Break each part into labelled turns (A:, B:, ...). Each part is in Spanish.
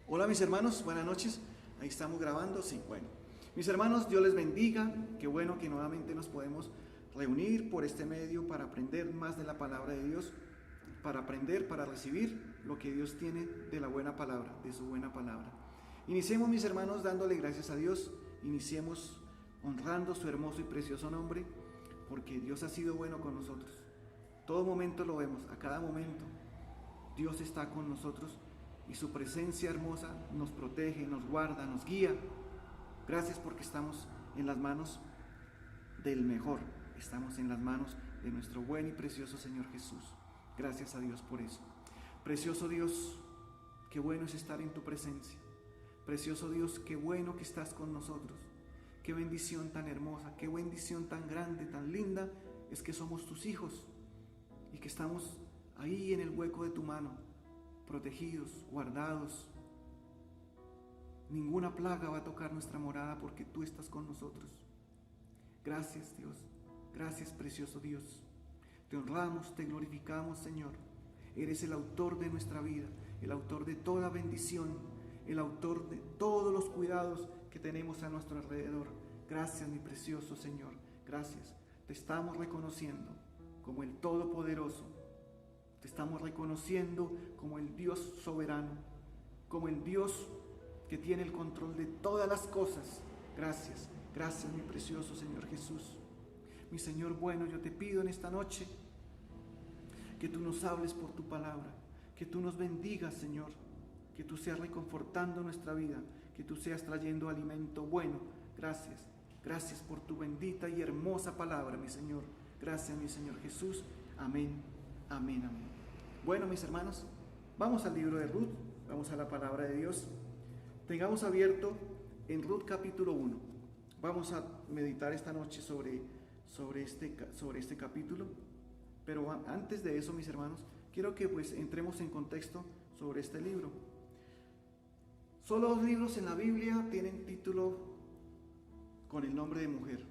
A: Hola mis hermanos, buenas noches. Ahí estamos grabando, sí, bueno. Mis hermanos, Dios les bendiga. Qué bueno que nuevamente nos podemos reunir por este medio para aprender más de la palabra de Dios, para aprender, para recibir lo que Dios tiene de la buena palabra, de su buena palabra. Iniciemos mis hermanos dándole gracias a Dios, iniciemos honrando su hermoso y precioso nombre, porque Dios ha sido bueno con nosotros. Todo momento lo vemos, a cada momento Dios está con nosotros y su presencia hermosa nos protege, nos guarda, nos guía. Gracias porque estamos en las manos del mejor, estamos en las manos de nuestro buen y precioso Señor Jesús. Gracias a Dios por eso. Precioso Dios, qué bueno es estar en tu presencia. Precioso Dios, qué bueno que estás con nosotros. Qué bendición tan hermosa, qué bendición tan grande, tan linda es que somos tus hijos y que estamos ahí en el hueco de tu mano, protegidos, guardados. Ninguna plaga va a tocar nuestra morada porque tú estás con nosotros. Gracias Dios, gracias precioso Dios. Te honramos, te glorificamos Señor. Eres el autor de nuestra vida, el autor de toda bendición, el autor de todos los cuidados que tenemos a nuestro alrededor. Gracias mi precioso Señor, gracias. Te estamos reconociendo como el Todopoderoso. Te estamos reconociendo como el Dios soberano, como el Dios que tiene el control de todas las cosas. Gracias, gracias mi precioso Señor Jesús. Mi Señor bueno, yo te pido en esta noche que tú nos hables por tu palabra, que tú nos bendigas Señor, que tú seas reconfortando nuestra vida, que tú seas trayendo alimento bueno. Gracias, gracias por tu bendita y hermosa palabra mi Señor. Gracias mi Señor Jesús. Amén, amén, amén. Bueno mis hermanos, vamos al libro de Ruth, vamos a la palabra de Dios. Tengamos abierto en Ruth capítulo 1. Vamos a meditar esta noche sobre este capítulo. Pero antes de eso, mis hermanos, quiero que pues entremos en contexto sobre este libro. Solo 2 libros en la Biblia tienen título con el nombre de mujer: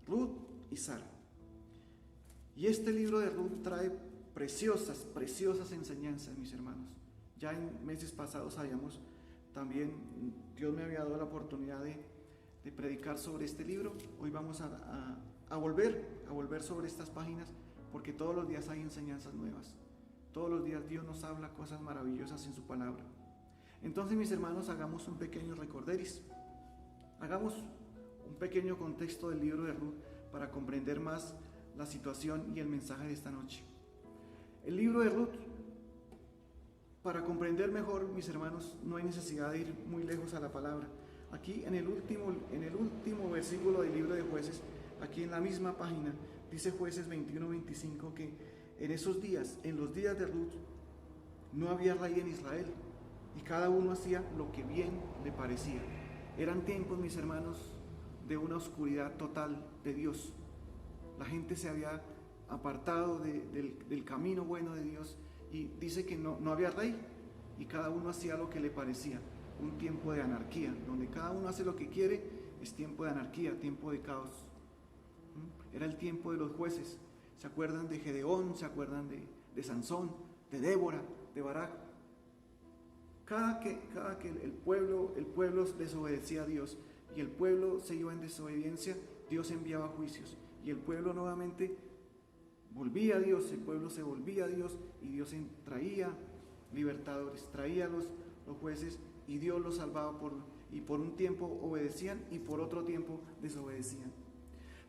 A: Ruth y Sara. Y este libro de Ruth trae preciosas enseñanzas, mis hermanos. Ya en meses pasados también Dios me había dado la oportunidad de predicar sobre este libro. Hoy vamos a volver sobre estas páginas, porque todos los días hay enseñanzas nuevas. Todos los días Dios nos habla cosas maravillosas en su palabra. Entonces, mis hermanos, hagamos un pequeño recorderis. Hagamos un pequeño contexto del libro de Ruth para comprender más la situación y el mensaje de esta noche. El libro de Ruth, para comprender mejor, mis hermanos, no hay necesidad de ir muy lejos a la palabra. Aquí en el último versículo del libro de Jueces, aquí en la misma página, dice Jueces 21-25 que en esos días, en los días de Ruth, no había rey en Israel y cada uno hacía lo que bien le parecía. Eran tiempos, mis hermanos, de una oscuridad total de Dios. La gente se había apartado del camino bueno de Dios y dice que no había rey y cada uno hacía lo que le parecía. Un tiempo de anarquía, donde cada uno hace lo que quiere, es tiempo de anarquía, tiempo de caos. Era el tiempo de los jueces. ¿Se acuerdan de Gedeón? ¿Se acuerdan de Sansón? ¿De Débora? ¿De Barak? Cada que el pueblo desobedecía a Dios y el pueblo se iba en desobediencia, Dios enviaba juicios y el pueblo nuevamente volvía a Dios, el pueblo se volvía a Dios y Dios traía libertadores, traía los jueces y Dios los salvaba y por un tiempo obedecían y por otro tiempo desobedecían.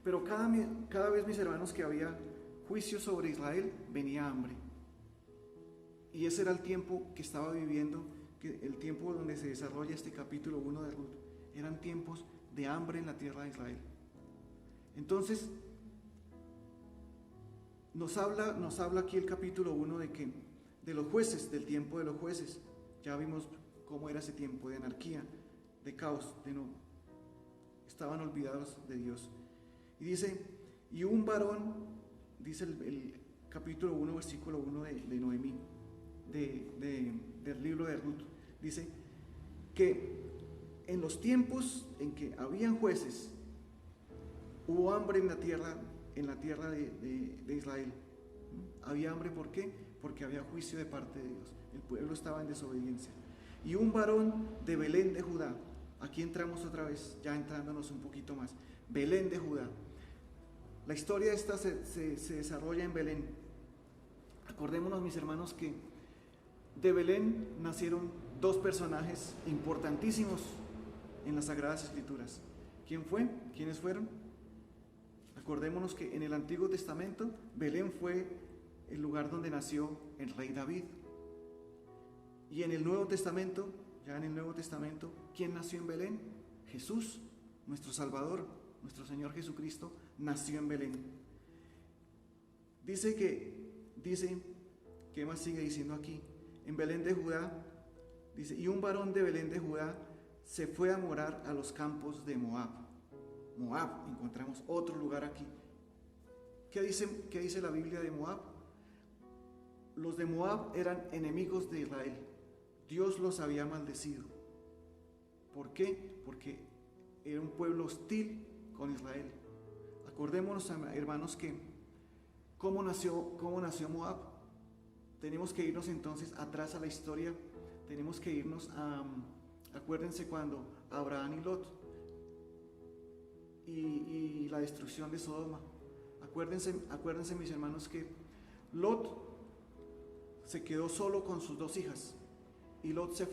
A: Pero cada vez, mis hermanos, que había juicio sobre Israel, venía hambre. Y ese era el tiempo que estaba viviendo, el tiempo donde se desarrolla este capítulo 1 de Ruth. Eran tiempos de hambre en la tierra de Israel. Entonces, nos habla aquí el capítulo 1 de los jueces, del tiempo de los jueces. Ya vimos cómo era ese tiempo de anarquía, de caos, estaban olvidados de Dios. Y dice, y un varón, dice el capítulo 1, versículo 1 de Noemí, del libro de Ruth, dice que en los tiempos en que habían jueces, hubo hambre en la tierra de Israel. Había hambre, ¿por qué? Porque había juicio de parte de Dios. El pueblo estaba en desobediencia. y un varón de Belén de Judá. Aquí entramos otra vez, ya entrándonos un poquito más. Belén de Judá. La historia esta se desarrolla en Belén. Acordémonos, mis hermanos, que de Belén nacieron dos personajes importantísimos en las Sagradas Escrituras. ¿Quiénes fueron? Acordémonos que en el Antiguo Testamento Belén fue el lugar donde nació el rey David. Y en el Nuevo Testamento, ¿quién nació en Belén? Jesús, nuestro Salvador, nuestro Señor Jesucristo, nació en Belén. Dice, ¿qué más sigue diciendo aquí? En Belén de Judá, dice, y un varón de Belén de Judá se fue a morar a los campos de Moab. Moab, encontramos otro lugar aquí. ¿Qué dice la Biblia de Moab? Los de Moab eran enemigos de Israel. Dios los había maldecido. ¿Por qué? Porque era un pueblo hostil con Israel. Acordémonos, hermanos, que ¿cómo nació Moab? Tenemos que irnos entonces atrás a la historia. Tenemos que irnos acuérdense cuando Abraham y Lot y la destrucción de Sodoma. Acuérdense, mis hermanos, que Lot se quedó solo con sus dos hijas. Y Lot se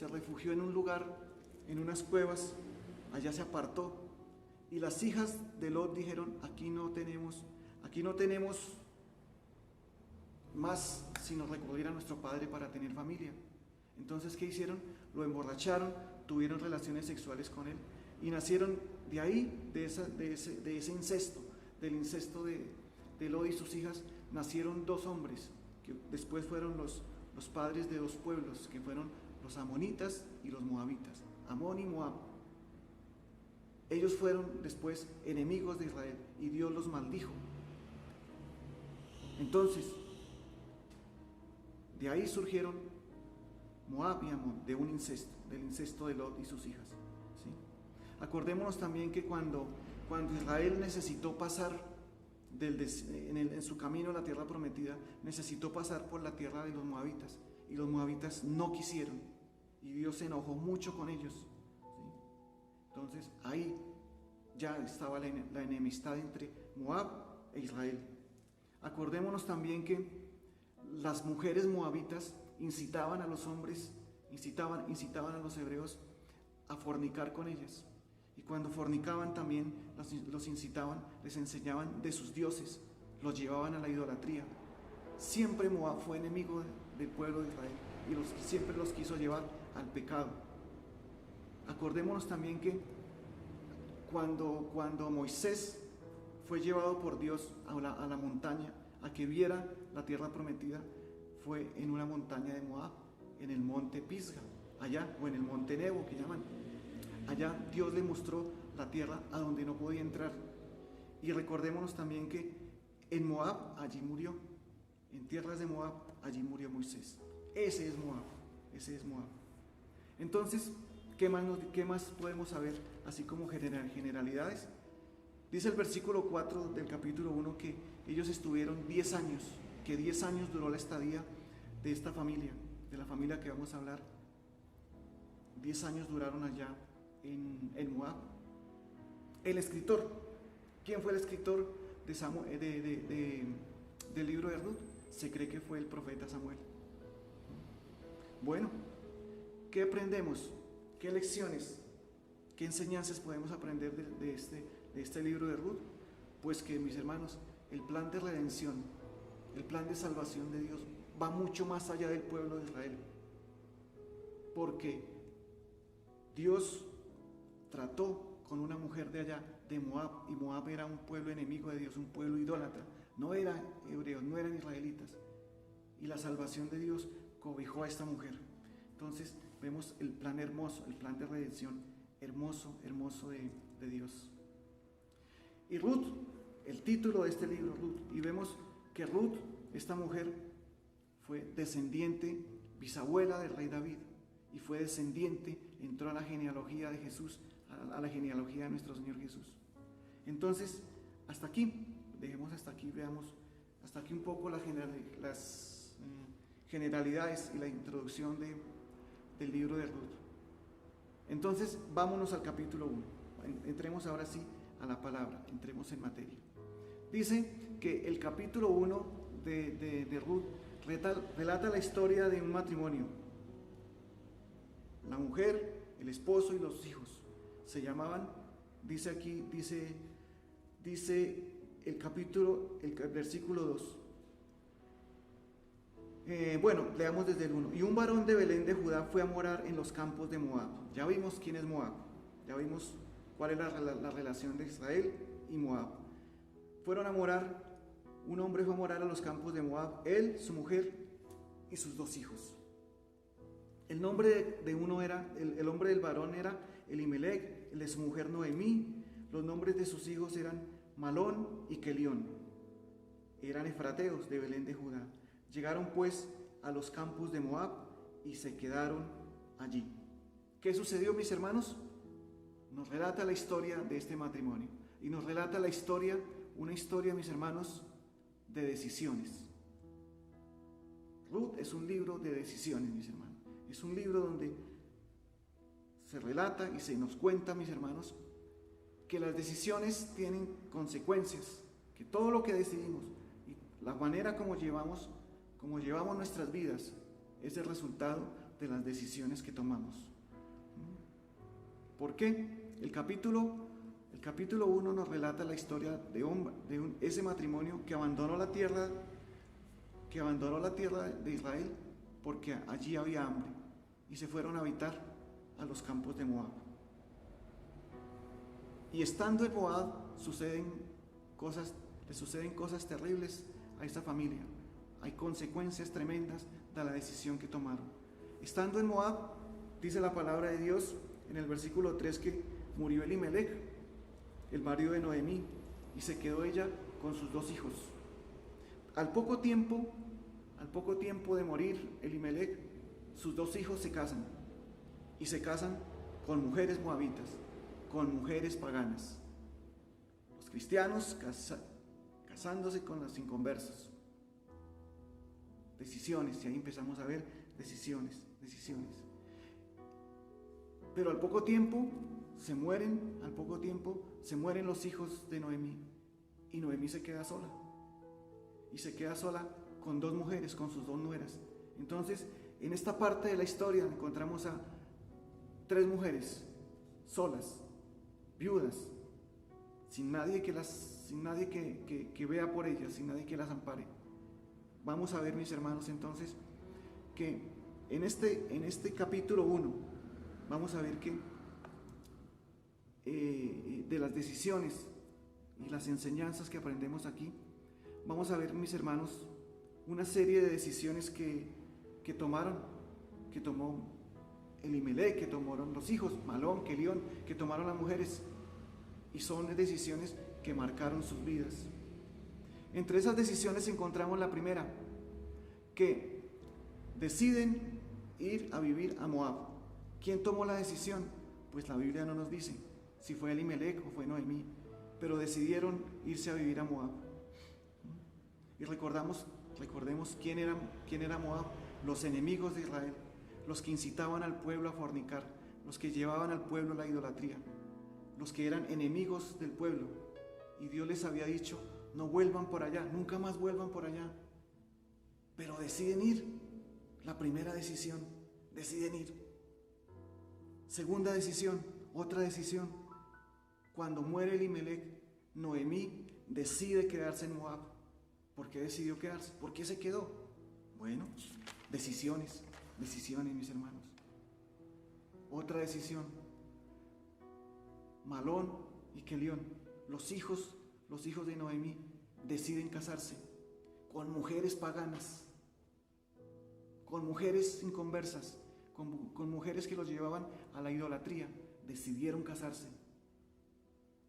A: refugió en un lugar, en unas cuevas, allá se apartó. Y las hijas de Lot dijeron, aquí no tenemos más sino recurrir a nuestro padre para tener familia. Entonces, ¿qué hicieron? Lo emborracharon, tuvieron relaciones sexuales con él y nacieron de ahí, de ese incesto, del incesto de Lot y sus hijas, nacieron dos hombres que después fueron los padres de dos pueblos, que fueron los amonitas y los moabitas, Amón y Moab. Ellos fueron después enemigos de Israel y Dios los maldijo. Entonces, de ahí surgieron Moab y Amón, de un incesto, del incesto de Lot y sus hijas. ¿Sí? Acordémonos también que cuando Israel necesitó pasar en su camino a la tierra prometida, necesitó pasar por la tierra de los moabitas, y los moabitas no quisieron, y Dios se enojó mucho con ellos. ¿Sí? Entonces ahí ya estaba la enemistad entre Moab e Israel. Acordémonos también que las mujeres moabitas incitaban a los hombres, incitaban a los hebreos a fornicar con ellas. Y cuando fornicaban también los incitaban, les enseñaban de sus dioses, los llevaban a la idolatría. Siempre Moab fue enemigo del pueblo de Israel y siempre los quiso llevar al pecado. Acordémonos también que cuando Moisés fue llevado por Dios a la montaña, a que viera la tierra prometida, fue en una montaña de Moab, en el monte Pisga, allá, o en el monte Nebo, que llaman. Allá Dios le mostró la tierra a donde no podía entrar. Y recordémonos también que en Moab, allí murió. En tierras de Moab, allí murió Moisés. Ese es Moab. Entonces, ¿qué más podemos saber? Así como generalidades. Dice el versículo 4 del capítulo 1 que ellos estuvieron 10 años, que 10 años duró la estadía de esta familia, de la familia que vamos a hablar. 10 años duraron allá en Moab. El escritor, ¿quién fue el escritor del libro de Ruth? Se cree que fue el profeta Samuel. Bueno, ¿qué aprendemos? ¿Qué lecciones? ¿Qué enseñanzas podemos aprender de este libro de Ruth? Pues que, mis hermanos, el plan de redención, el plan de salvación de Dios va mucho más allá del pueblo de Israel. Porque Dios trató con una mujer de allá, de Moab, y Moab era un pueblo enemigo de Dios, un pueblo idólatra. No eran hebreos, no eran israelitas. Y la salvación de Dios cobijó a esta mujer. Entonces vemos el plan hermoso, el plan de redención hermoso de Dios. Y Ruth, el título de este libro, Ruth, y vemos que Ruth, esta mujer, fue descendiente, bisabuela del rey David, y fue descendiente, entró a la genealogía de Jesús, a la genealogía de nuestro Señor Jesús. Entonces, hasta aquí, dejemos hasta aquí, veamos hasta aquí un poco las generalidades y la introducción del libro de Ruth. Entonces, vámonos al capítulo 1. Entremos ahora sí a la palabra, entremos en materia. Dice que el capítulo 1 de Ruth relata la historia de un matrimonio. La mujer, el esposo y los hijos se llamaban, dice aquí, dice el capítulo, el versículo 2. Bueno, leamos desde el 1. Y un varón de Belén de Judá fue a morar en los campos de Moab. Ya vimos quién es Moab, ya vimos cuál es la relación de Israel y Moab. Fueron a morar, un hombre fue a morar a los campos de Moab, él, su mujer y sus 2 hijos. El nombre de uno era, el nombre del varón era Elimelec, el de su mujer Noemí. Los nombres de sus hijos eran Malón y Kelión. Eran efrateos de Belén de Judá. Llegaron pues a los campos de Moab y se quedaron allí. ¿Qué sucedió, mis hermanos? Nos relata la historia de este matrimonio. Y nos relata la historia, una historia, mis hermanos, de decisiones. Ruth es un libro de decisiones, mis hermanos. Es un libro donde se relata y se nos cuenta, mis hermanos, que las decisiones tienen consecuencias, que todo lo que decidimos y la manera como llevamos nuestras vidas es el resultado de las decisiones que tomamos. ¿Por qué? El capítulo 1 nos relata la historia de ese matrimonio que abandonó la tierra de Israel porque allí había hambre y se fueron a habitar a los campos de Moab. Y estando en Moab le suceden cosas terribles a esta familia. Hay consecuencias tremendas de la decisión que tomaron. Estando en Moab, dice la palabra de Dios en el versículo 3 que murió Elimelec, el marido de Noemí, y se quedó ella con sus 2 hijos. Al poco tiempo de morir Elimelec, sus 2 hijos se casan, y se casan con mujeres moabitas, con mujeres paganas. Los cristianos casándose con los inconversos. Decisiones, y ahí empezamos a ver decisiones. Pero al poco tiempo se mueren los hijos de Noemí, y Noemí se queda sola. Y se queda sola con 2 mujeres, con sus 2 nueras. Entonces, en esta parte de la historia encontramos a 3 mujeres solas, viudas, sin nadie que vea por ellas, sin nadie que las ampare. Vamos a ver, mis hermanos, entonces, que en este capítulo 1, vamos a ver que de las decisiones y las enseñanzas que aprendemos aquí, vamos a ver, mis hermanos, una serie de decisiones que tomó Elimelec, que tomaron los hijos, Malón, Kelión, que tomaron las mujeres, y son decisiones que marcaron sus vidas. Entre esas decisiones encontramos la primera, que deciden ir a vivir a Moab. ¿Quién tomó la decisión? Pues la Biblia no nos dice si fue Elimelec o fue Noemí, pero decidieron irse a vivir a Moab. Y recordemos quién era Moab: los enemigos de Israel, los que incitaban al pueblo a fornicar, los que llevaban al pueblo a la idolatría, los que eran enemigos del pueblo. Y Dios les había dicho: no vuelvan por allá, nunca más vuelvan por allá. Pero deciden ir. La primera decisión, deciden ir. Segunda decisión, otra decisión. Cuando muere Elimelec, Noemí decide quedarse en Moab. ¿Por qué decidió quedarse? ¿Por qué se quedó? Bueno, decisiones, mis hermanos. Otra decisión. Malón y Kelión, los hijos de Noemí, deciden casarse con mujeres paganas, con mujeres inconversas, con mujeres que los llevaban a la idolatría. Decidieron casarse.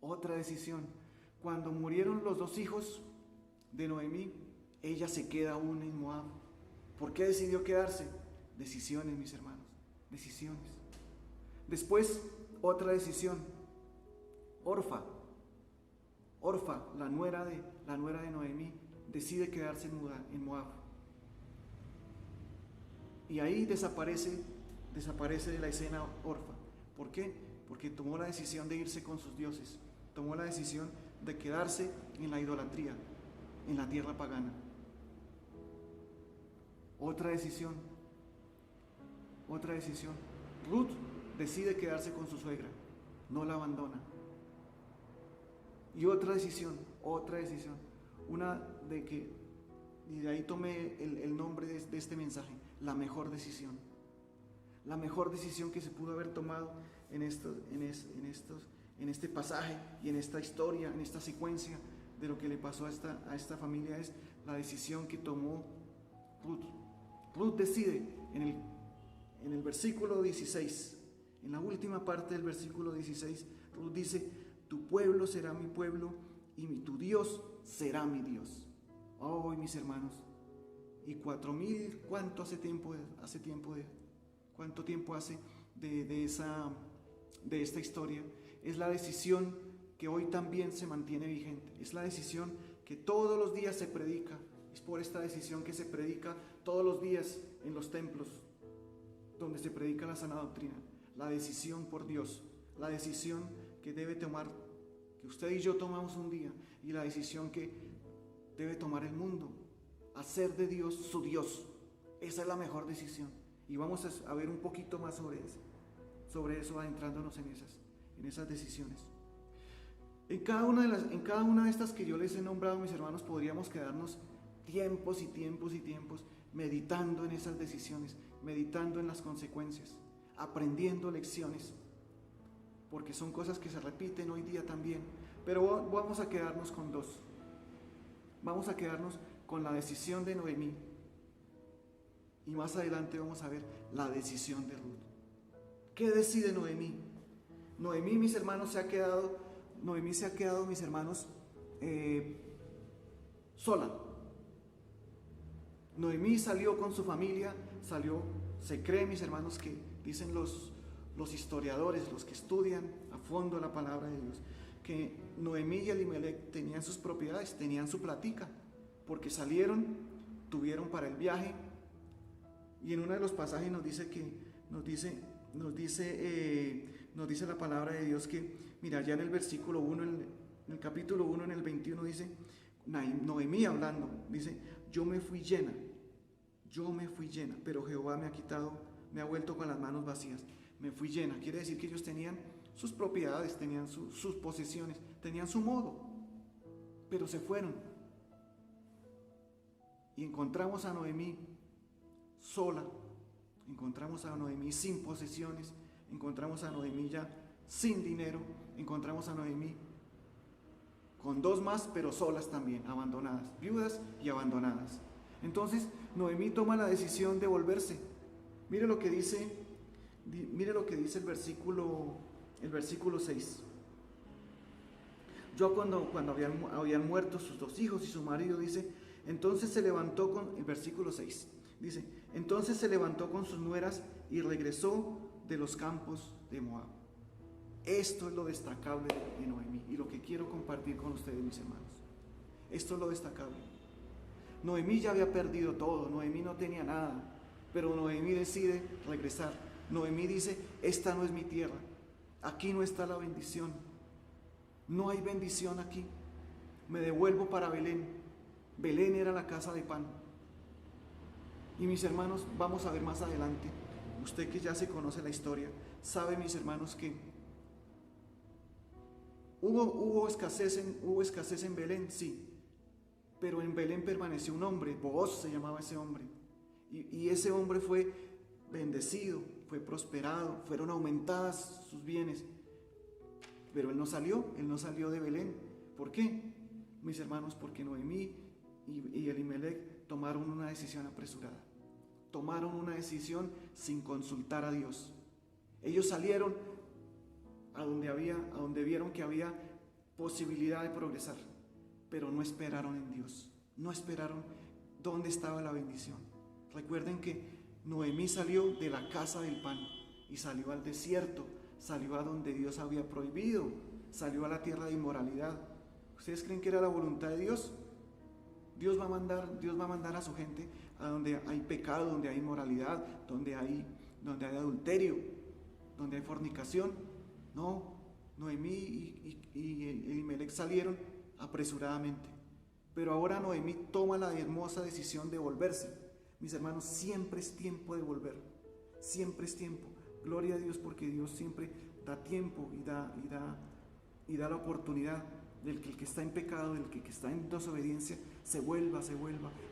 A: Otra decisión. Cuando murieron los 2 hijos de Noemí, ella se queda aún en Moab. ¿Por qué decidió quedarse? Decisiones, mis hermanos, decisiones. Después, otra decisión. Orfa, la nuera de Noemí, decide quedarse en Moab. Y ahí desaparece de la escena Orfa. ¿Por qué? Porque tomó la decisión de irse con sus dioses, tomó la decisión de quedarse en la idolatría, en la tierra pagana. Otra decisión. Ruth decide quedarse con su suegra, no la abandona. Y otra decisión, una de que, y de ahí tomé el nombre de este mensaje, la mejor decisión que se pudo haber tomado en este pasaje y en esta historia, en esta secuencia de lo que le pasó a esta familia, es la decisión que tomó Ruth. Ruth decide en el versículo 16, en la última parte del versículo 16, Ruth dice: tu pueblo será mi pueblo y tu Dios será mi Dios. Oh, mis hermanos, y 4000, ¿cuánto cuánto tiempo hace de esta historia? Es la decisión que hoy también se mantiene vigente, es la decisión que todos los días se predica. Es por esta decisión que se predica todos los días en los templos donde se predica la sana doctrina. La decisión por Dios, la decisión que debe tomar, que usted y yo tomamos un día, y la decisión que debe tomar el mundo, hacer de Dios su Dios. Esa es la mejor decisión. Y vamos a ver un poquito más sobre eso, adentrándonos en esas decisiones. En cada una de estas que yo les he nombrado, mis hermanos, podríamos quedarnos tiempos y tiempos meditando en esas decisiones, meditando en las consecuencias, aprendiendo lecciones, porque son cosas que se repiten hoy día también. Pero vamos a quedarnos con dos. Vamos a quedarnos con la decisión de Noemí, y más adelante vamos a ver la decisión de Ruth. ¿Qué decide Noemí? Noemí, mis hermanos, se ha quedado, mis hermanos, sola. Noemí salió con su familia, se cree, mis hermanos, que dicen los historiadores, los que estudian a fondo la palabra de Dios, que Noemí y Elimelec tenían sus propiedades, tenían su platica, porque salieron, tuvieron para el viaje. Y en uno de los pasajes nos dice la palabra de Dios que, mira, ya en el versículo 1, en el capítulo 1, en el 21, dice, Noemí hablando, dice: yo me fui llena, pero Jehová me ha vuelto con las manos vacías. Me fui llena, quiere decir que ellos tenían sus propiedades, tenían sus posesiones, tenían su modo, pero se fueron. Y encontramos a Noemí sola, encontramos a Noemí sin posesiones, encontramos a Noemí ya sin dinero, encontramos a Noemí con dos más, pero solas también, abandonadas, viudas y abandonadas. Entonces Noemí toma la decisión de volverse. Mire lo que dice el versículo 6. Yo cuando habían muerto sus dos hijos y su marido, dice, entonces se levantó el versículo 6, dice, entonces se levantó con sus nueras y regresó de los campos de Moab. Esto es lo destacable de Noemí y lo que quiero compartir con ustedes, mis hermanos. Esto es lo destacable. Noemí ya había perdido todo, Noemí no tenía nada, pero Noemí decide regresar. Noemí dice: esta no es mi tierra, aquí no está la bendición, no hay bendición aquí, me devuelvo para Belén. Belén era la casa de pan. Y mis hermanos, vamos a ver más adelante, usted que ya se conoce la historia, sabe, mis hermanos, que hubo escasez en Belén, sí, pero en Belén permaneció un hombre, Booz se llamaba ese hombre, y ese hombre fue bendecido, fue prosperado, fueron aumentadas sus bienes, pero él no salió de Belén. ¿Por qué? Mis hermanos, porque Noemí y Elimelec tomaron una decisión apresurada, tomaron una decisión sin consultar a Dios. Ellos salieron a donde vieron que había posibilidad de progresar, pero no esperaron en Dios, no esperaron dónde estaba la bendición. Recuerden que Noemí salió de la casa del pan y salió al desierto, salió a donde Dios había prohibido, salió a la tierra de inmoralidad. ¿Ustedes creen que era la voluntad de Dios? Dios va a mandar a su gente a donde hay pecado, donde hay inmoralidad, donde hay adulterio, donde hay fornicación. No, Noemí y Elimelec salieron apresuradamente. Pero ahora Noemí toma la hermosa decisión de volverse. Mis hermanos, siempre es tiempo de volver. Siempre es tiempo. Gloria a Dios, porque Dios siempre da tiempo y da la oportunidad del que el que está en pecado, del que está en desobediencia, se vuelva.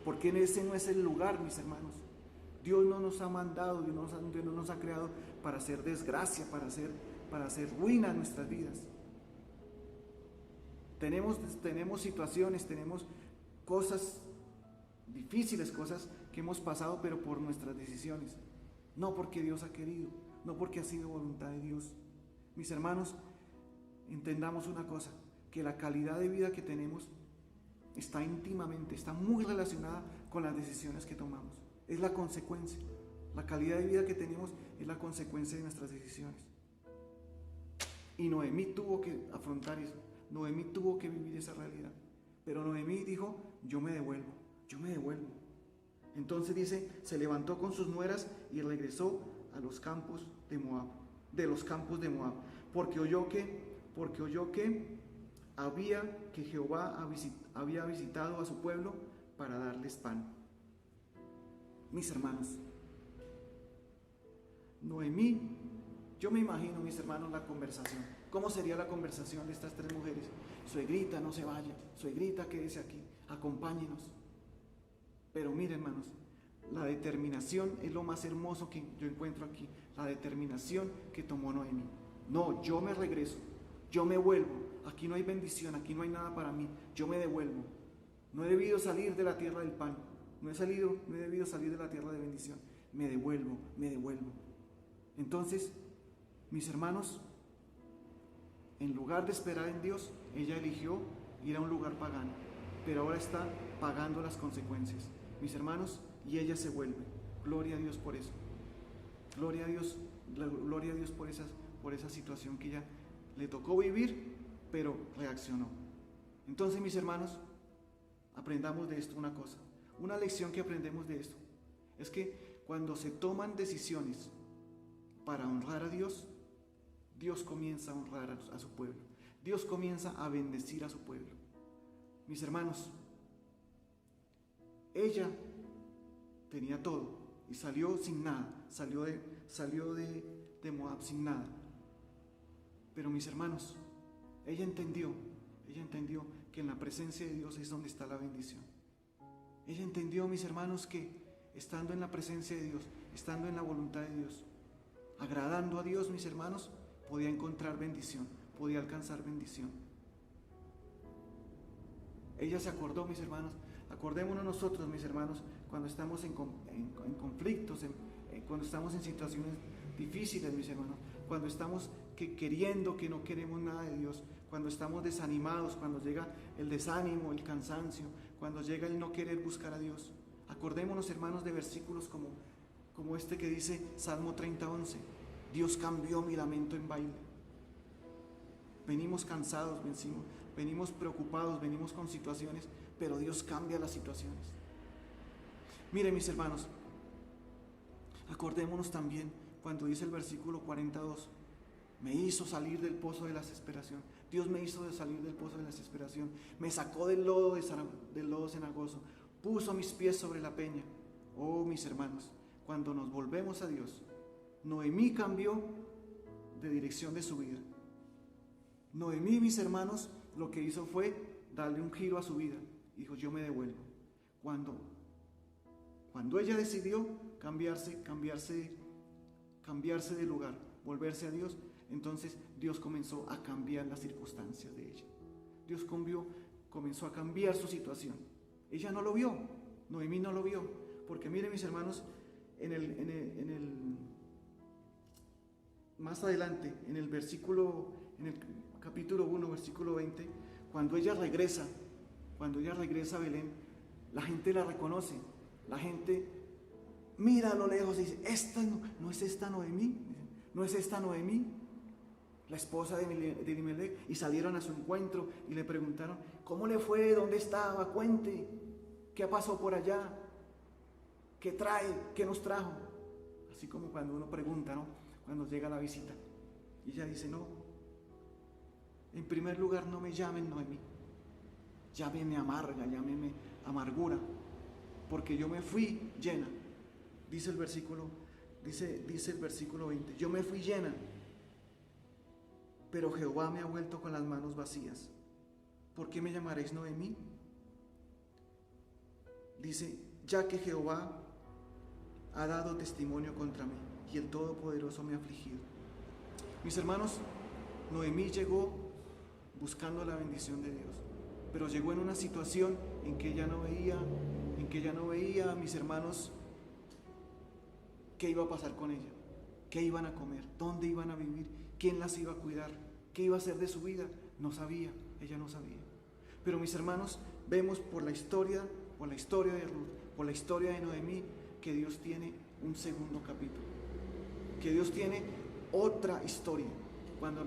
A: Porque ese no es el lugar, mis hermanos. Dios no nos ha mandado, Dios no nos ha creado para hacer desgracia, para hacer ruina en nuestras vidas. Tenemos situaciones, tenemos cosas difíciles, cosas que hemos pasado, pero por nuestras decisiones. No porque Dios ha querido, no porque ha sido voluntad de Dios. Mis hermanos, entendamos una cosa, que la calidad de vida que tenemos está muy relacionada con las decisiones que tomamos. Es la consecuencia. La calidad de vida que tenemos es la consecuencia de nuestras decisiones. Y Noemí tuvo que afrontar eso. Noemí tuvo que vivir esa realidad. Pero Noemí dijo, yo me devuelvo. Entonces dice, se levantó con sus nueras y regresó a los campos de Moab, porque oyó que Jehová había visitado a su pueblo para darles pan. Mis hermanos, Noemí, yo me imagino, mis hermanos, la conversación. ¿Cómo sería la conversación de estas tres mujeres? Suegrita, no se vaya. Suegrita, quédese aquí. Acompáñenos. Pero miren, hermanos, la determinación es lo más hermoso que yo encuentro aquí. La determinación que tomó Noemí. No, yo me regreso. Yo me vuelvo. Aquí no hay bendición, aquí no hay nada para mí. Yo me devuelvo. No he debido salir de la tierra del pan. No he debido salir de la tierra de bendición. Me devuelvo. Entonces, mis hermanos, en lugar de esperar en Dios, ella eligió ir a un lugar pagano, pero ahora está pagando las consecuencias. Mis hermanos, y ella se vuelve. Gloria a Dios por eso. Gloria a Dios por esa situación que ella le tocó vivir, pero reaccionó. Entonces, mis hermanos, aprendamos de esto una cosa. Una lección que aprendemos de esto es que cuando se toman decisiones para honrar a Dios, Dios comienza a honrar a su pueblo. Dios comienza a bendecir a su pueblo. Mis hermanos, ella tenía todo y salió sin nada. Salió de Moab sin nada. Pero mis hermanos, ella entendió que en la presencia de Dios es donde está la bendición. Ella entendió, mis hermanos, que estando en la presencia de Dios, estando en la voluntad de Dios, agradando a Dios, mis hermanos, podía encontrar bendición, podía alcanzar bendición. Ella se acordó, mis hermanos. Acordémonos nosotros, mis hermanos, cuando estamos en conflictos, cuando estamos en situaciones difíciles, mis hermanos, cuando estamos queriendo que no queremos nada de Dios, cuando estamos desanimados, cuando llega el desánimo, el cansancio, cuando llega el no querer buscar a Dios. Acordémonos, hermanos, de versículos como este que dice Salmo 30:11. Dios cambió mi lamento en baile. Venimos cansados, venimos preocupados, venimos con situaciones, pero Dios cambia las situaciones. Miren, mis hermanos, acordémonos también cuando dice el versículo 42, me hizo salir del pozo de la desesperación. Dios me hizo salir del pozo de la desesperación, me sacó del lodo cenagoso, puso mis pies sobre la peña. Oh, mis hermanos, cuando nos volvemos a Dios, Noemí cambió de dirección de su vida. Noemí, mis hermanos, lo que hizo fue darle un giro a su vida. Dijo, yo me devuelvo. Cuando ella decidió cambiarse de lugar, volverse a Dios, entonces Dios comenzó a cambiar las circunstancias de ella. Dios comenzó a cambiar su situación. Ella no lo vio, Noemí no lo vio, porque miren, mis hermanos, más adelante, en el capítulo 1, versículo 20, cuando ella regresa a Belén, la gente la reconoce, la gente mira a lo lejos y dice, ¿no es esta Noemí? ¿No es esta Noemí? La esposa de Elimelec, y salieron a su encuentro y le preguntaron, ¿cómo le fue? ¿Dónde estaba? Cuente. ¿Qué pasó por allá? ¿Qué trae? ¿Qué nos trajo? Así como cuando uno pregunta, ¿no? Cuando llega la visita. Y ella dice, no, en primer lugar no me llamen Noemí, llámeme amarga, llámeme amargura, porque yo me fui llena. Dice el versículo 20, yo me fui llena, pero Jehová me ha vuelto con las manos vacías. ¿Por qué me llamaréis Noemí? Dice, ya que Jehová ha dado testimonio contra mí y el Todopoderoso me ha afligido. Mis hermanos, Noemí llegó buscando la bendición de Dios, pero llegó en una situación en que ella no veía, mis hermanos, qué iba a pasar con ella, qué iban a comer, dónde iban a vivir, quién las iba a cuidar, qué iba a hacer de su vida. No sabía, ella no sabía. Pero mis hermanos, vemos por la historia de Ruth, por la historia de Noemí, que Dios tiene un segundo capítulo, que Dios tiene otra historia. Cuando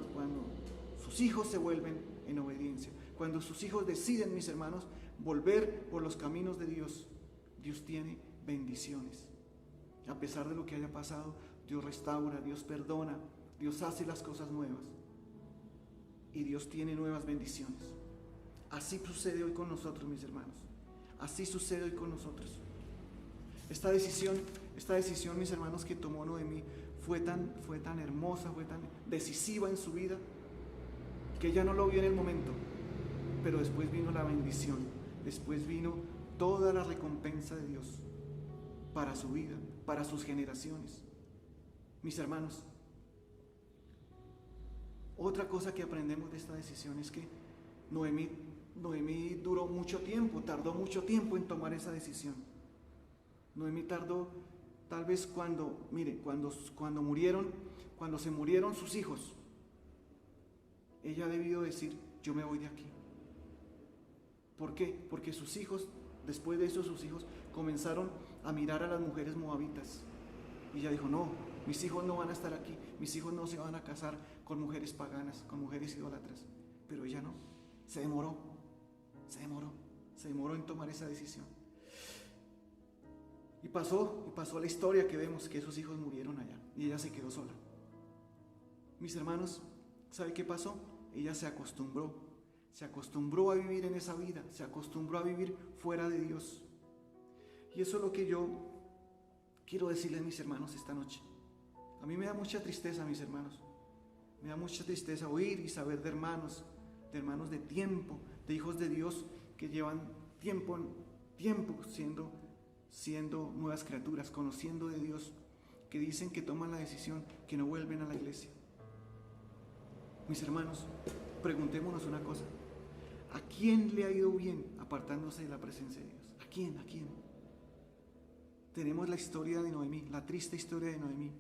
A: sus hijos se vuelven en obediencia, cuando sus hijos deciden, mis hermanos, volver por los caminos de Dios, Dios tiene bendiciones. A pesar de lo que haya pasado, Dios restaura, Dios perdona, Dios hace las cosas nuevas y Dios tiene nuevas bendiciones. Así sucede hoy con nosotros, mis hermanos. Así sucede hoy con nosotros. Esta decisión, mis hermanos, que tomó Noemí fue tan hermosa, fue tan decisiva en su vida, que ella no lo vio en el momento, pero después vino la bendición, después vino toda la recompensa de Dios para su vida, para sus generaciones. Mis hermanos, otra cosa que aprendemos de esta decisión es que Noemí duró mucho tiempo, tardó mucho tiempo en tomar esa decisión. Noemí tardó, tal vez cuando se murieron sus hijos, ella debió decir, yo me voy de aquí. ¿Por qué? Porque sus hijos, después de eso sus hijos comenzaron a mirar a las mujeres moabitas. Y ella dijo, no, mis hijos no van a estar aquí, mis hijos no se van a casar con mujeres paganas, con mujeres idólatras. Pero ella no, se demoró en tomar esa decisión. Y pasó la historia que vemos, que esos hijos murieron allá y ella se quedó sola. Mis hermanos, ¿sabe qué pasó? Ella se acostumbró a vivir en esa vida, se acostumbró a vivir fuera de Dios. Y eso es lo que yo quiero decirles, mis hermanos, esta noche. A mí me da mucha tristeza, mis hermanos. Me da mucha tristeza oír y saber de hermanos de tiempo, de hijos de Dios que llevan tiempo siendo nuevas criaturas, conociendo de Dios, que dicen que toman la decisión, que no vuelven a la iglesia. Mis hermanos, preguntémonos una cosa. ¿A quién le ha ido bien apartándose de la presencia de Dios? ¿A quién? Tenemos la historia de Noemí, la triste historia de Noemí,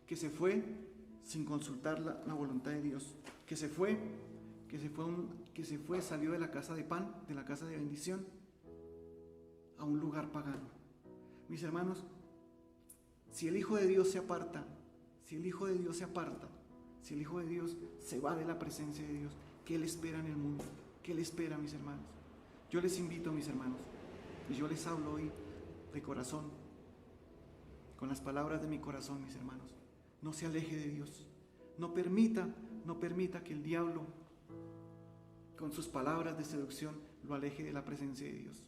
A: que se fue sin consultar la voluntad de Dios, salió de la casa de pan, de la casa de bendición, a un lugar pagano. Mis hermanos, si el Hijo de Dios se aparta, si el Hijo de Dios se va de la presencia de Dios, ¿qué le espera en el mundo? ¿Qué le espera, mis hermanos? Yo les invito, mis hermanos, y yo les hablo hoy de corazón, con las palabras de mi corazón, mis hermanos. No se aleje de Dios. No permita que el diablo, con sus palabras de seducción, lo aleje de la presencia de Dios.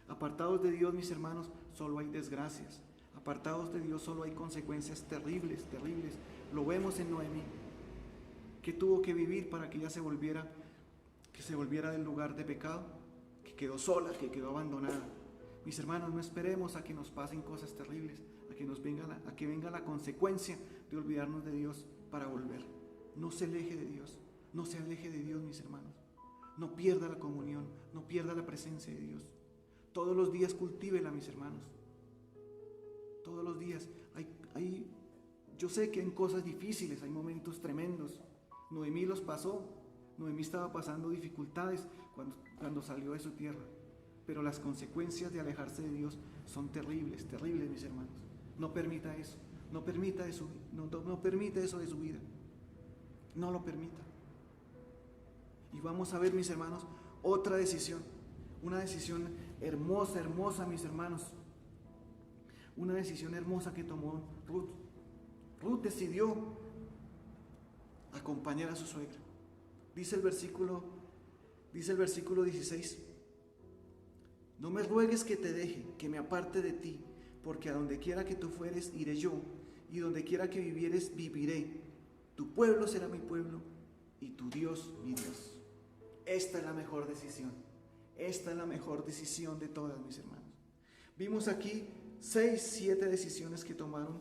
A: Apartados de Dios, mis hermanos, solo hay desgracias. Apartados de Dios solo hay consecuencias terribles. Lo vemos en Noemí, que tuvo que vivir para que ella se volviera del lugar de pecado, que quedó sola, que quedó abandonada. Mis hermanos, no esperemos a que nos pasen cosas terribles, a que venga la consecuencia de olvidarnos de Dios para volver. No se aleje de Dios, mis hermanos. No pierda la comunión, no pierda la presencia de Dios. Todos los días cultívela, mis hermanos. Todos los días. Yo sé que en cosas difíciles hay momentos tremendos. Noemí los pasó. Noemí estaba pasando dificultades cuando salió de su tierra. Pero las consecuencias de alejarse de Dios son terribles, mis hermanos. No permita eso. No permita eso de su vida. No lo permita. Y vamos a ver, mis hermanos, otra decisión. Una decisión hermosa, hermosa, mis hermanos. Una decisión hermosa que tomó Ruth. Ruth decidió acompañar a su suegra. Dice el versículo 16: no me ruegues que te deje, que me aparte de ti, porque a donde quiera que tú fueres, iré yo, y donde quiera que vivieres, viviré. Tu pueblo será mi pueblo, y tu Dios mi Dios. Esta es la mejor decisión. Esta es la mejor decisión de todas, mis hermanos. Vimos aquí 6, 7 decisiones que tomó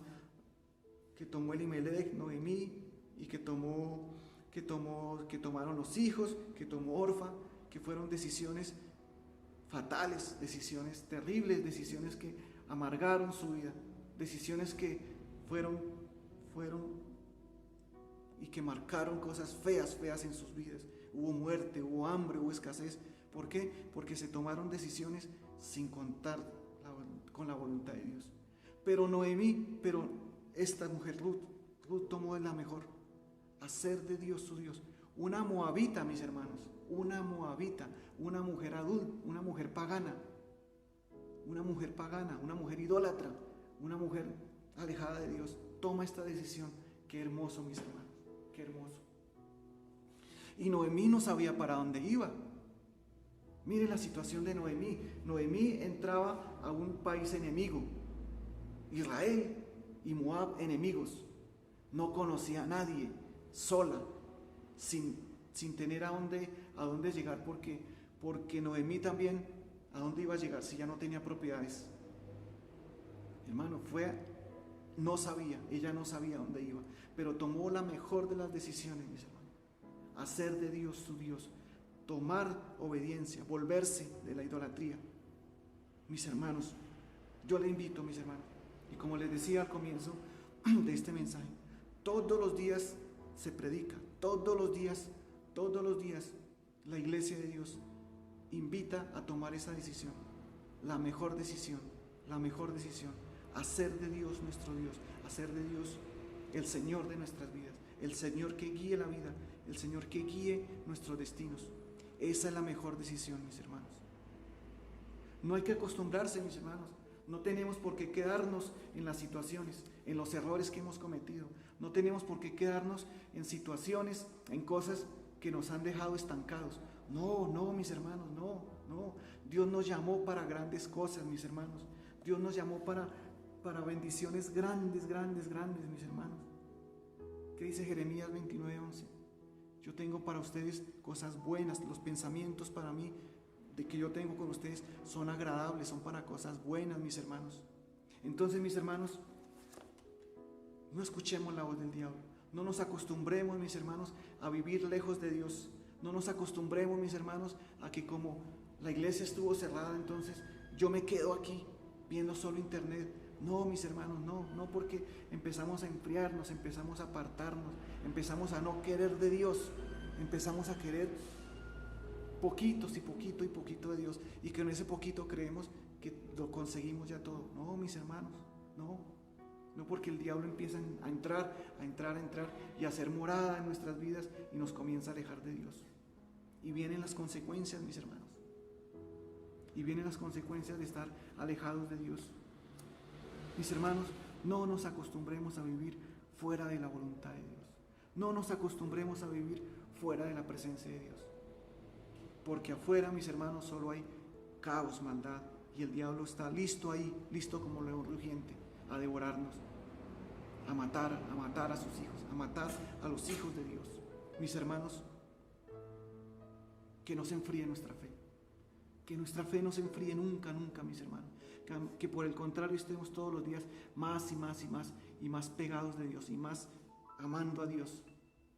A: Elimelech, Noemí, y que tomaron los hijos, que tomó Orfa, que fueron decisiones fatales, decisiones terribles, decisiones que amargaron su vida, decisiones que fueron y que marcaron cosas feas en sus vidas. Hubo muerte, hubo hambre, hubo escasez. ¿Por qué? Porque se tomaron decisiones sin contar con la voluntad de Dios. Pero esta mujer Ruth tomó la mejor, hacer de Dios su Dios. Una moabita, mis hermanos, una moabita, una mujer adulta, una mujer pagana, una mujer idólatra, una mujer alejada de Dios, toma esta decisión. Qué hermoso, mis hermanos, qué hermoso. Y Noemí no sabía para dónde iba. Mire la situación de Noemí. Noemí entraba a un país enemigo, Israel y Moab enemigos. No conocía a nadie, sola, sin tener a dónde llegar, porque Noemí también, ¿a dónde iba a llegar si ya no tenía propiedades? Hermano, ella no sabía dónde iba, pero tomó la mejor de las decisiones, mis hermanos. Hacer de Dios su Dios, tomar obediencia, volverse de la idolatría. Mis hermanos, yo le invito, mis hermanos, y como les decía al comienzo de este mensaje, todos los días se predica, todos los días la iglesia de Dios invita a tomar esa decisión, la mejor decisión, hacer de Dios nuestro Dios, hacer de Dios el Señor de nuestras vidas, el Señor que guíe la vida, el Señor que guíe nuestros destinos. Esa es la mejor decisión, mis hermanos. No hay que acostumbrarse, mis hermanos. No tenemos por qué quedarnos en las situaciones, en los errores que hemos cometido. No tenemos por qué quedarnos en situaciones, en cosas que nos han dejado estancados. No, mis hermanos, no. Dios nos llamó para grandes cosas, mis hermanos. Dios nos llamó para bendiciones grandes, mis hermanos. ¿Qué dice Jeremías 29:11? Yo tengo para ustedes cosas buenas, los pensamientos para mí de que yo tengo con ustedes son agradables, son para cosas buenas, mis hermanos. Entonces, mis hermanos, no escuchemos la voz del diablo. No nos acostumbremos, mis hermanos, a vivir lejos de Dios. No nos acostumbremos, mis hermanos, a que como la iglesia estuvo cerrada, entonces yo me quedo aquí viendo solo internet. No, mis hermanos, no, porque empezamos a enfriarnos, empezamos a apartarnos, empezamos a no querer de Dios, empezamos a querer poquitos y poquito de Dios, y que en ese poquito creemos que lo conseguimos ya todo. No, mis hermanos, no, porque el diablo empieza a entrar y a hacer morada en nuestras vidas y nos comienza a alejar de Dios. Y vienen las consecuencias, mis hermanos, y vienen las consecuencias de estar alejados de Dios. Mis hermanos, no nos acostumbremos a vivir fuera de la voluntad de Dios. No nos acostumbremos a vivir fuera de la presencia de Dios. Porque afuera, mis hermanos, solo hay caos, maldad, y el diablo está listo ahí, listo como león rugiente, a devorarnos, a matar a sus hijos, a matar a los hijos de Dios. Mis hermanos, que no se enfríe nuestra fe. Que nuestra fe no se enfríe nunca, mis hermanos. Que por el contrario estemos todos los días más y más pegados de Dios, y más amando a Dios,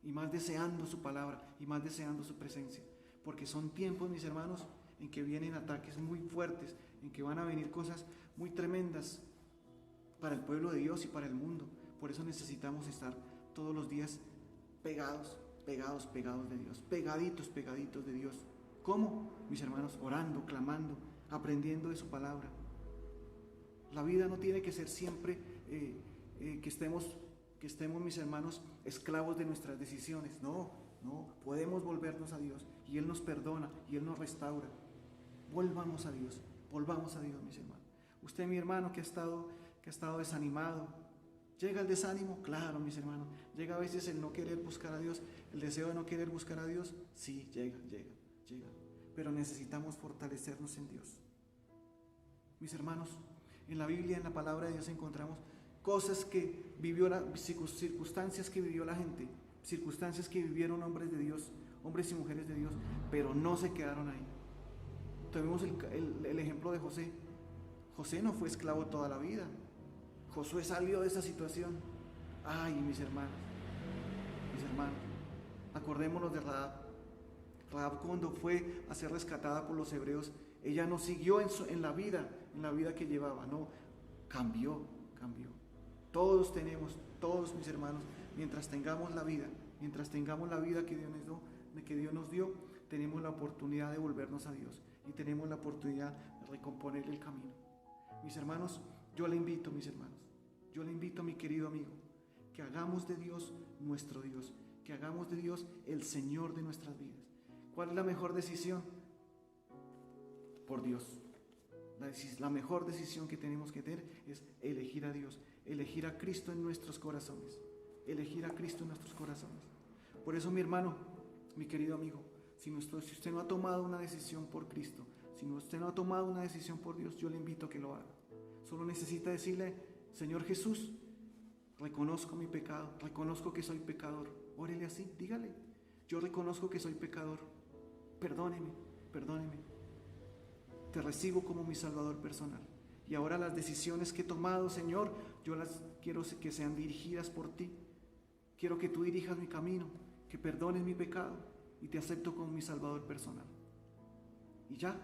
A: y más deseando su palabra, y más deseando su presencia. Porque son tiempos, mis hermanos, en que vienen ataques muy fuertes, en que van a venir cosas muy tremendas para el pueblo de Dios y para el mundo. Por eso necesitamos estar todos los días pegados de Dios, pegaditos de Dios. ¿Cómo? Mis hermanos, orando, clamando, aprendiendo de su palabra. La vida no tiene que ser siempre que estemos, mis hermanos, esclavos de nuestras decisiones. No, podemos volvernos a Dios, y Él nos perdona y Él nos restaura. Volvamos a Dios, Volvamos a Dios, mis hermanos. Usted, mi hermano, que ha estado desanimado, ¿llega el desánimo? Claro, mis hermanos. Llega a veces el no querer buscar a Dios, el deseo de no querer buscar a Dios. Sí, llega. Pero necesitamos fortalecernos en Dios. Mis hermanos, en la Biblia, en la palabra de Dios encontramos cosas que vivió, circunstancias que vivió la gente, circunstancias que vivieron hombres de Dios, hombres y mujeres de Dios, pero no se quedaron ahí. Tenemos el ejemplo de José. José no fue esclavo toda la vida. Josué salió de esa situación. Ay, mis hermanos, acordémonos de Rahab. Rahab, cuando fue a ser rescatada por los hebreos, ella no siguió en la vida que llevaba, no, cambió. Todos, mis hermanos, mientras tengamos la vida que Dios nos dio, tenemos la oportunidad de volvernos a Dios y tenemos la oportunidad de recomponer el camino. Mis hermanos, yo le invito, mi querido amigo, que hagamos de Dios nuestro Dios, que hagamos de Dios el Señor de nuestras vidas. ¿Cuál es la mejor decisión? Por Dios. La mejor decisión que tenemos que tener es elegir a Dios, elegir a Cristo en nuestros corazones, Por eso, mi hermano, mi querido amigo, si usted no ha tomado una decisión por Cristo, si usted no ha tomado una decisión por Dios, yo le invito a que lo haga. Solo necesita decirle: Señor Jesús, reconozco mi pecado, reconozco que soy pecador. Órele así, dígale: yo reconozco que soy pecador, perdóneme. Te recibo como mi Salvador personal. Y ahora las decisiones que he tomado, Señor, yo las quiero que sean dirigidas por ti. Quiero que tú dirijas mi camino, que perdones mi pecado y te acepto como mi Salvador personal. Y ya,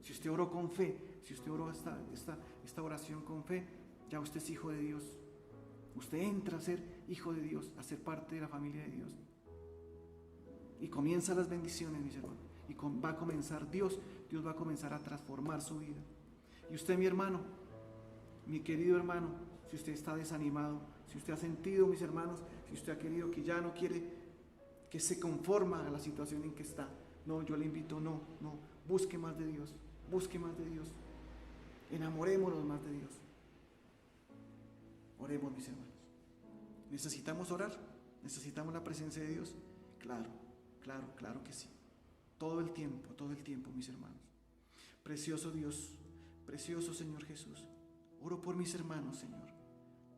A: si usted oró con fe, si usted oró esta oración con fe, ya usted es hijo de Dios. Usted entra a ser hijo de Dios, a ser parte de la familia de Dios. Y comienzan las bendiciones, mis hermanos. Y va a comenzar Dios va a comenzar a transformar su vida. Y usted, mi hermano, mi querido hermano, si usted está desanimado, si usted ha sentido, mis hermanos, si usted ha querido que ya no quiere, que se conforma a la situación en que está, no, yo le invito, no, busque más de Dios, enamorémonos más de Dios. Oremos, mis hermanos. ¿Necesitamos orar? ¿Necesitamos la presencia de Dios? Claro que sí. Todo el tiempo, mis hermanos. Precioso Dios, precioso Señor Jesús, oro por mis hermanos, Señor.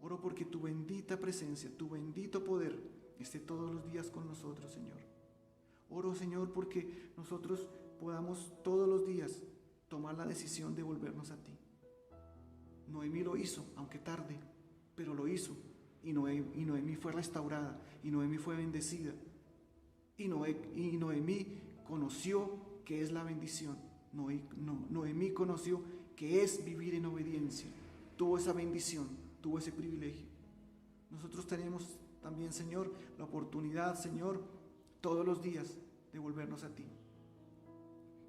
A: Oro porque tu bendita presencia, tu bendito poder esté todos los días con nosotros, Señor. Oro, Señor, porque nosotros podamos todos los días tomar la decisión de volvernos a ti. Noemí lo hizo, aunque tarde, pero lo hizo. Y Noemí fue restaurada, y Noemí fue bendecida. Y Noemí conoció que es la bendición. Noemí conoció que es vivir en obediencia. Tuvo esa bendición, tuvo ese privilegio. Nosotros tenemos también, Señor, la oportunidad, Señor, todos los días de volvernos a ti.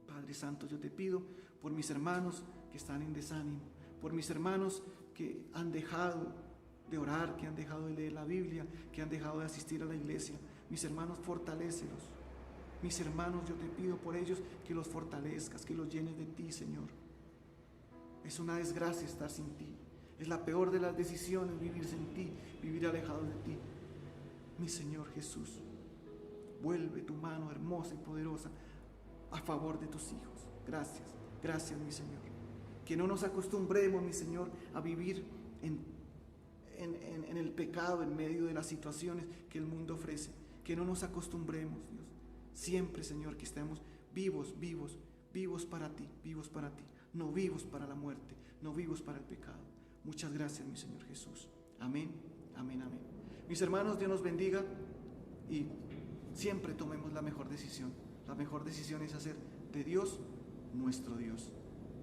A: Padre Santo, yo te pido por mis hermanos que están en desánimo, por mis hermanos que han dejado de orar, que han dejado de leer la Biblia, que han dejado de asistir a la iglesia. Mis hermanos, fortalécelos. Mis hermanos, yo te pido por ellos que los fortalezcas, que los llenes de ti, Señor. Es una desgracia estar sin ti. Es la peor de las decisiones vivir sin ti, vivir alejado de ti. Mi Señor Jesús, vuelve tu mano hermosa y poderosa a favor de tus hijos. Gracias, mi Señor. Que no nos acostumbremos, mi Señor, a vivir en el pecado en medio de las situaciones que el mundo ofrece. Que no nos acostumbremos, Dios. Siempre, Señor, que estemos vivos para ti, no vivos para la muerte, no vivos para el pecado. Muchas gracias, mi Señor Jesús. Amén. Mis hermanos, Dios nos bendiga y siempre tomemos la mejor decisión. La mejor decisión es hacer de Dios nuestro Dios.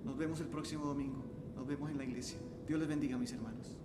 A: Nos vemos el próximo domingo, nos vemos en la iglesia. Dios les bendiga, mis hermanos.